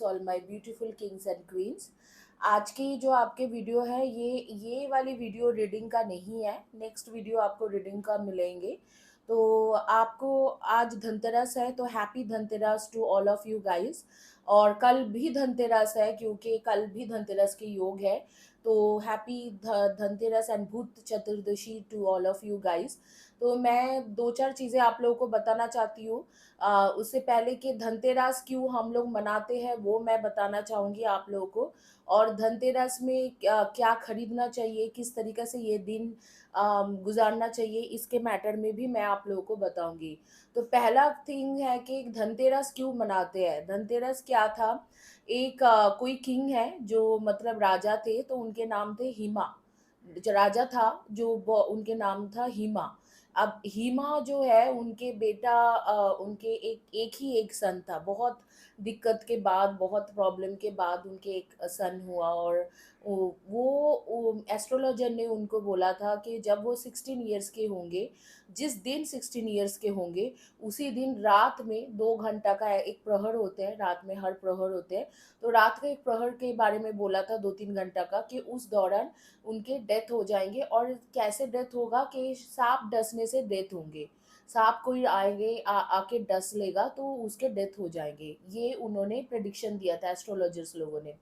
All my beautiful Kings and queen's. आज की जो आपके वीडियो है ये वाली वीडियो रीडिंग का नहीं है। नेक्स्ट वीडियो आपको रीडिंग का मिलेंगे। तो आपको आज धनतेरस है तो happy Dhanteras to all of you guys. और कल भी धनतेरस है क्योंकि कल भी धनतेरस के योग है। तो happy Dhanteras and Bhoot Chaturdashi to all of you guys. तो मैं दो चार चीज़ें आप लोगों को बताना चाहती हूँ। उससे पहले कि धनतेरस क्यों हम लोग मनाते हैं वो मैं बताना चाहूँगी आप लोगों को। और धनतेरस में क्या खरीदना चाहिए, किस तरीके से ये दिन गुजारना चाहिए, इसके मैटर में भी मैं आप लोगों को बताऊंगी। तो पहला थिंग है कि धनतेरस क्यों मनाते हैं। धनतेरस क्या था, एक कोई किंग है जो मतलब राजा थे, तो उनके नाम थे हिमा। जो राजा था उनके नाम था हिमा। अब हिमा जो है उनके बेटा उनके एक ही एक सन था। बहुत दिक्कत के बाद, बहुत प्रॉब्लम के बाद उनके एक सन हुआ। और वो एस्ट्रोलॉजर ने उनको बोला था कि जब वो 16 ईयर्स के होंगे, जिस दिन 16 ईयर्स के होंगे उसी दिन रात में 2 घंटा का एक प्रहर होते हैं, रात में हर प्रहर होते हैं। तो रात के एक प्रहर के बारे में बोला था 2-3 घंटा का, कि उस दौरान उनके डेथ हो जाएंगे। और कैसे डेथ होगा कि सांप डसने से डेथ होंगे। सांप कोई आएंगे आके डस लेगा तो उसके डेथ हो जाएंगे। ये उन्होंने प्रेडिक्शन दिया था एस्ट्रोलॉजर्स लोगों ने।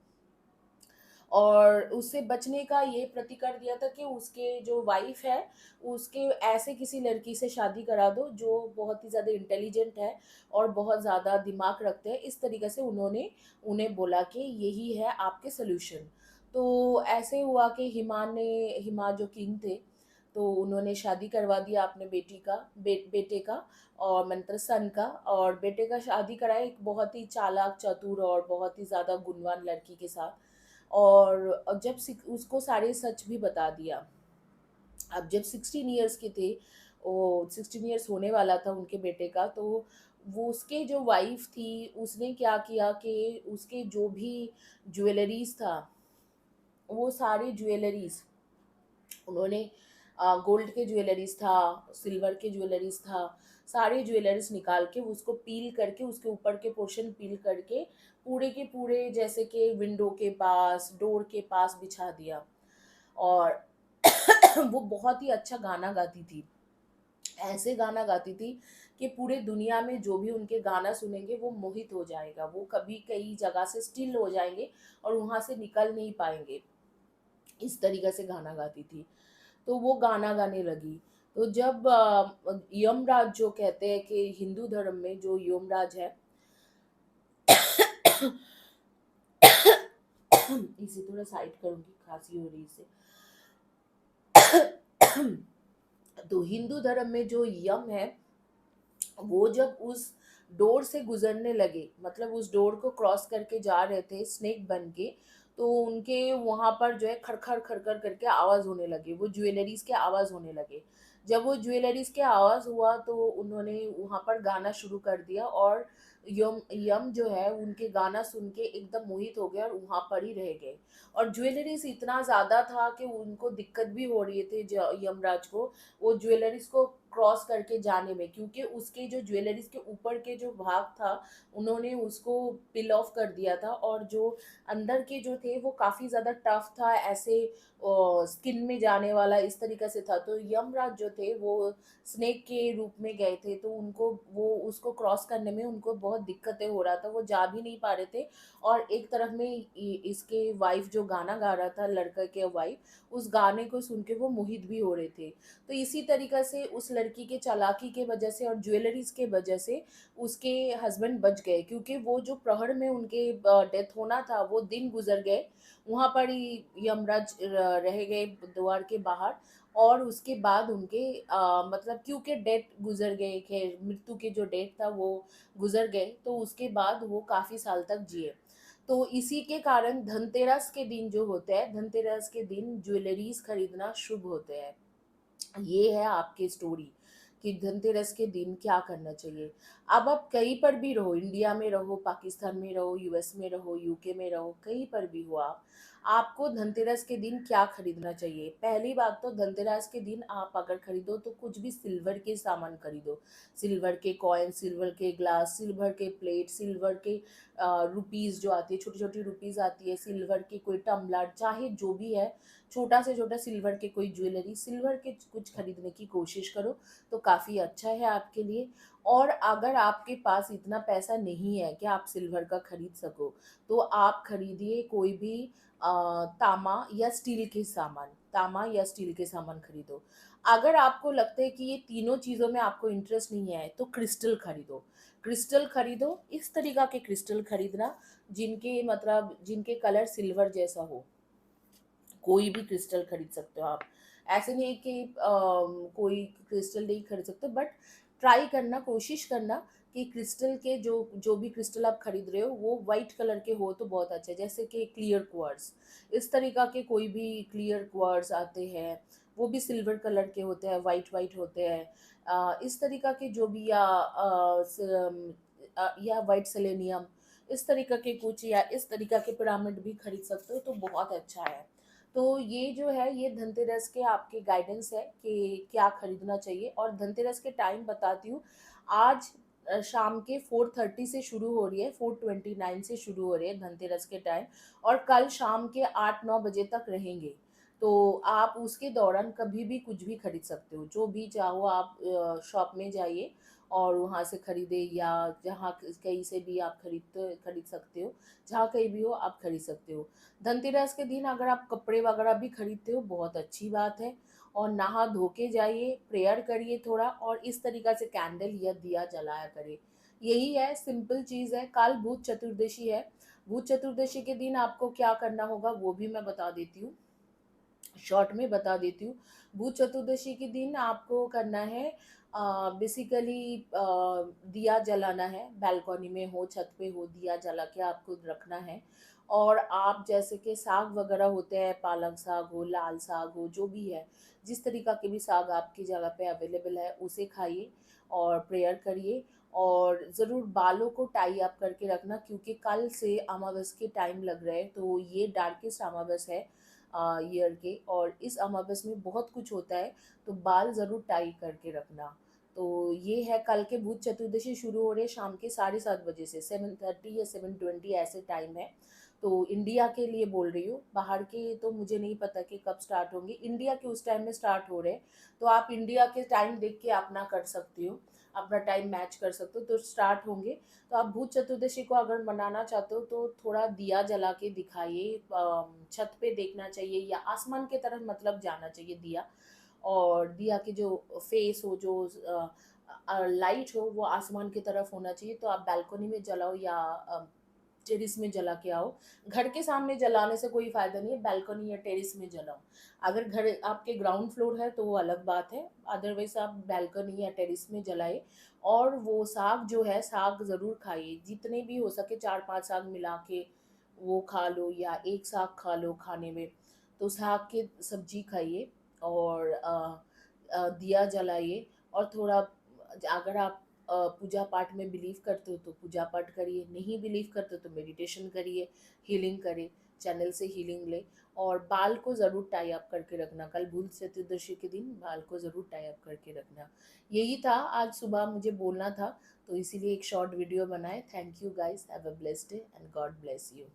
और उससे बचने का ये प्रतिकर दिया था कि उसके जो वाइफ है उसके ऐसे किसी लड़की से शादी करा दो जो बहुत ही ज़्यादा इंटेलिजेंट है और बहुत ज़्यादा दिमाग रखते हैं। इस तरीके से उन्होंने उन्हें बोला कि यही है आपके सोल्यूशन। तो ऐसे हुआ कि हिमा जो किंग थे, तो उन्होंने शादी करवा दिया अपने बेटी का बेटे का, और मतलब सन का। और बेटे का शादी कराया एक बहुत ही चालाक चतुर और बहुत ही ज़्यादा गुणवान लड़की के साथ। और जब उसको सारे सच भी बता दिया। अब जब 16 ईयर्स के थे, वो 16 ईयर्स होने वाला था उनके बेटे का, तो वो उसके जो वाइफ थी उसने क्या किया कि उसके जो भी ज्वेलरीज था, वो सारे ज्वेलरीज उन्होंने गोल्ड के ज्वेलरीज था, सिल्वर के ज्वेलरीज था, सारे ज्वेलरीज निकाल के उसको पील करके, उसके ऊपर के पोर्शन पील करके पूरे के पूरे जैसे कि विंडो के पास, डोर के पास बिछा दिया। और वो बहुत ही अच्छा गाना गाती थी। ऐसे गाना गाती थी कि पूरे दुनिया में जो भी उनके गाना सुनेंगे वो मोहित हो जाएगा। वो कभी कई जगह से स्टिल हो जाएंगे और वहां से निकल नहीं पाएंगे। इस तरीके से गाना गाती थी। तो वो गाना गाने लगी। तो जब यमराज जो कहते हैं कि हिंदू धर्म में जो यमराज है इसे थोड़ा साइड करूंगी, खांसी हो रही इसे। तो हिंदू धर्म में जो यम है, वो जब उस डोर से गुजरने लगे, मतलब उस डोर को क्रॉस करके जा रहे थे स्नेक बन के, तो उनके वहां पर जो है खड़खड़ खड़खड़ करके आवाज होने लगे, वो ज्वेलरीज के आवाज होने लगे। जब वो ज्वेलरीज के आवाज हुआ तो उन्होंने वहां पर गाना शुरू कर दिया। और यम यम जो है उनके गाना सुन के एकदम मोहित हो गए और वहां पर ही रह गए। और ज्वेलरीज इतना ज्यादा था कि उनको दिक्कत भी हो रही थी यमराज को, वो ज्वेलरीज को क्रॉस करके जाने में, क्योंकि उसके जो ज्वेलरीज के ऊपर के जो भाग था उन्होंने उसको पिल ऑफ कर दिया था। और जो अंदर के जो थे वो काफी ज्यादा टफ था, ऐसे स्किन में जाने वाला इस तरीके से था। तो यमराज जो थे वो स्नेक के रूप में गए थे, तो उनको वो उसको क्रॉस करने में उनको बहुत दिक्कतें हो रहा था, वो जा भी नहीं पा रहे थे। और एक तरफ में इसके वाइफ जो गाना गा रहा था, लड़के के वाइफ, उस गाने को सुन के वो मोहित भी हो रहे थे। तो इसी तरीके से उस लड़की के चालाकी के वजह से और ज्वेलरीज के वजह से उसके हस्बैंड बच गए, क्योंकि वो जो प्रहर में उनके डेथ होना था वो दिन गुजर गए। वहां पर ही यमराज रह गए द्वार के बाहर। और उसके बाद उनके मतलब क्योंकि डेट गुजर गए, खैर मृत्यु के जो डेट था वो गुजर गए, तो उसके बाद वो काफी साल तक जिए। तो इसी के कारण धनतेरस के दिन जो होते हैं, धनतेरस के दिन ज्वेलरीज खरीदना शुभ होते हैं। ये है आपकी स्टोरी। कि धनतेरस के दिन क्या करना चाहिए। अब आप कहीं पर भी रहो, इंडिया में रहो, पाकिस्तान में रहो, यूएस में रहो, यूके में रहो, कहीं पर भी हो आप, आपको धनतेरस के दिन क्या खरीदना चाहिए। पहली बात तो धनतेरस के दिन आप अगर खरीदो तो कुछ भी सिल्वर के सामान खरीदो। सिल्वर के कॉइन, सिल्वर के ग्लास, सिल्वर के प्लेट, सिल्वर के रुपीज़ जो आती है, छोटी छोटी रुपीज़ आती है, सिल्वर के कोई टम्बलर, चाहे जो भी है, छोटा से छोटा सिल्वर के कोई ज्वेलरी, सिल्वर के कुछ खरीदने की कोशिश करो तो काफ़ी अच्छा है आपके लिए। और अगर आपके पास इतना पैसा नहीं है कि आप सिल्वर का खरीद सको, तो आप खरीदिए कोई भी तांबा या स्टील के सामान, तांबा या स्टील के सामान खरीदो। अगर आपको लगता है कि ये तीनों चीज़ों में आपको इंटरेस्ट नहीं है तो क्रिस्टल खरीदो। क्रिस्टल खरीदो, इस तरीक़ा के क्रिस्टल खरीदना जिनके मतलब जिनके कलर सिल्वर जैसा हो। कोई भी क्रिस्टल खरीद सकते हो आप। ऐसे नहीं है कि कोई क्रिस्टल नहीं खरीद सकते, बट ट्राई करना, कोशिश करना कि क्रिस्टल के जो जो भी क्रिस्टल आप खरीद रहे हो वो वाइट कलर के हो तो बहुत अच्छा है। जैसे कि क्लियर क्वार्ट्ज, इस तरीक़ा के कोई भी क्लियर क्वार्ट्ज आते हैं, वो भी सिल्वर कलर के होते हैं, वाइट वाइट होते हैं। इस तरीक़ा के जो भी या वाइट सेलेनियम, इस तरीक़ा के कुछ, या इस तरीक़ा के पिरामिड भी खरीद सकते हो तो बहुत अच्छा है। तो ये जो है ये धनतेरस के आपके गाइडेंस है कि क्या खरीदना चाहिए। और धनतेरस के टाइम बताती हूँ। आज शाम के 4:30 से शुरू हो रही है, 4:29 से शुरू हो रही है धनतेरस के टाइम, और कल शाम के 8-9 बजे तक रहेंगे। तो आप उसके दौरान कभी भी कुछ भी खरीद सकते हो, जो भी चाहो आप शॉप में जाइए और वहाँ से खरीदे, या जहाँ कहीं से भी आप खरीद सकते हो, जहाँ कहीं भी हो आप खरीद सकते हो। धनतेरस के दिन अगर आप कपड़े वगैरह भी खरीदते हो बहुत अच्छी बात है। और नहा धो के जाइए, प्रेयर करिए थोड़ा, और इस तरीक़ा से कैंडल या दिया जलाया करें। यही है, सिंपल चीज़ है। कल भूत चतुर्दशी है। भूत चतुर्दशी के दिन आपको क्या करना होगा वो भी मैं बता देती हूँ, शॉर्ट में बता देती हूँ। भूत चतुर्दशी के दिन आपको करना है बेसिकली दिया जलाना है। बालकनी में हो, छत पे हो, दिया जला के आपको रखना है। और आप जैसे कि साग वगैरह होते हैं, पालक साग हो, लाल साग हो, जो भी है, जिस तरीक़ा के भी साग आपकी जगह पे अवेलेबल है उसे खाइए और प्रेयर करिए। और ज़रूर बालों को टाई अप करके रखना, क्योंकि कल से अमावस के टाइम लग रहे हैं, तो ये डार्केस्ट अमावस है ईयर के, और इस अमावस में बहुत कुछ होता है, तो बाल ज़रूर टाई करके रखना। तो ये है, कल के भूत चतुर्दशी शुरू हो रहे हैं शाम के 7:30 बजे से, 7:30 या 7:20 ऐसे टाइम है। तो इंडिया के लिए बोल रही हूँ, बाहर के तो मुझे नहीं पता कि कब स्टार्ट होंगे। इंडिया के उस टाइम में स्टार्ट हो रहे हैं, तो आप इंडिया के टाइम देख के अपना कर सकती हो, अपना टाइम मैच कर सकते हो, तो स्टार्ट होंगे। तो आप भूत चतुर्दशी को अगर मनाना चाहते हो तो थोड़ा दिया जला के दिखाइए। छत पे देखना चाहिए या आसमान की तरफ मतलब जाना चाहिए दिया, और दिया की जो फेस हो, जो लाइट हो, वो आसमान की तरफ होना चाहिए। तो आप बालकनी में जलाओ या टेरिस में जला के आओ। घर के सामने जलाने से कोई फ़ायदा नहीं है, बालकनी या टेरिस में जलाओ। अगर घर आपके ग्राउंड फ्लोर है तो वो अलग बात है, अदरवाइज़ आप बालकनी या टेरिस में जलाइए। और वो साग जो है, साग ज़रूर खाइए, जितने भी हो सके 4-5 साग मिला के वो खा लो, या एक साग खा लो खाने में। तो साग की सब्ज़ी खाइए, और दिया जलाइए। और थोड़ा, अगर आप पूजा पाठ में बिलीव करते हो तो पूजा पाठ करिए, नहीं बिलीव करते हो तो मेडिटेशन करिए, हीलिंग करें, चैनल से हीलिंग ले। और बाल को ज़रूर टाई अप करके रखना, कल भूत चतुर्दशी के दिन बाल को ज़रूर टाई अप करके रखना। यही था, आज सुबह मुझे बोलना था, तो इसीलिए एक शॉर्ट वीडियो बनाए। Thank you guys, have a blessed day and God bless you.